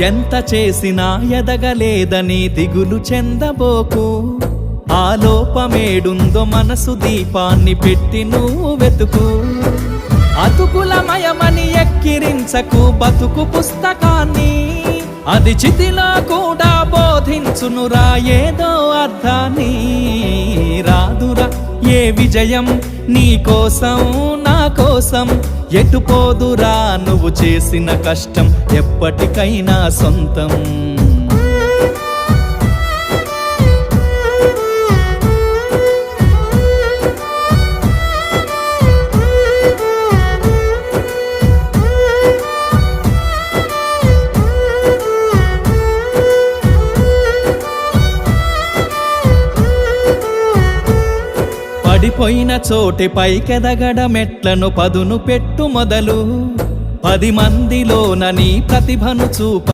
ఎంత చేసినా ఎదగలేదని దిగులు చెందబోకు. ఆ లోపమేడుందో మనసు దీపాన్ని పెట్టి నువ్వు వెతుకు. అతుకులమయమని ఎక్కిరించకు బతుకు పుస్తకాన్ని, అది చితిలో కూడా బోధించునురా ఏదో అర్థాన్ని. రాదురా ఏ విజయం నీ కోసం నా కోసం, ఎటుపోదురా నువ్వు చేసిన కష్టం ఎప్పటికైనా సొంతం. పడిపోయిన చోటి పైకెదగడ మెట్లను పదును పెట్టు మొదలు. 10 మందిలోన నీ ప్రతిభను చూప.